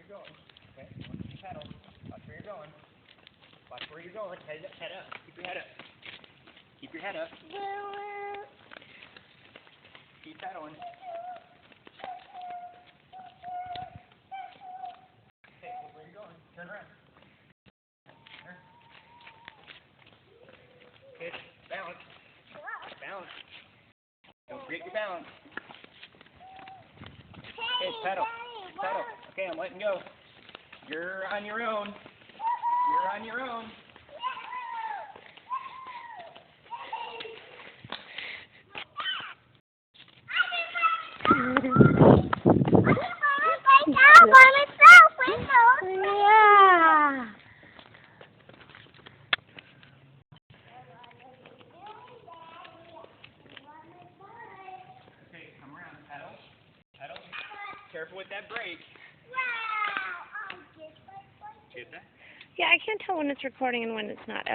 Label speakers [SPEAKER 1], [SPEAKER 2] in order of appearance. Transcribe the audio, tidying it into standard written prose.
[SPEAKER 1] you're going. Okay, pedal. Watch where you're going. Watch where you're going. Head up. Keep your head up. Keep your head up. Keep pedaling. Okay, look where you're going. Turn around. Okay, balance. Balance. Don't forget your balance. Okay, pedal. Pedal. Okay, I'm letting go. You're on your own. You're on your own.
[SPEAKER 2] Yeah.
[SPEAKER 1] Okay, come around. Pedal. Pedal. Careful with that brake. Get that?
[SPEAKER 2] Yeah, I can't tell when it's recording and when it's not.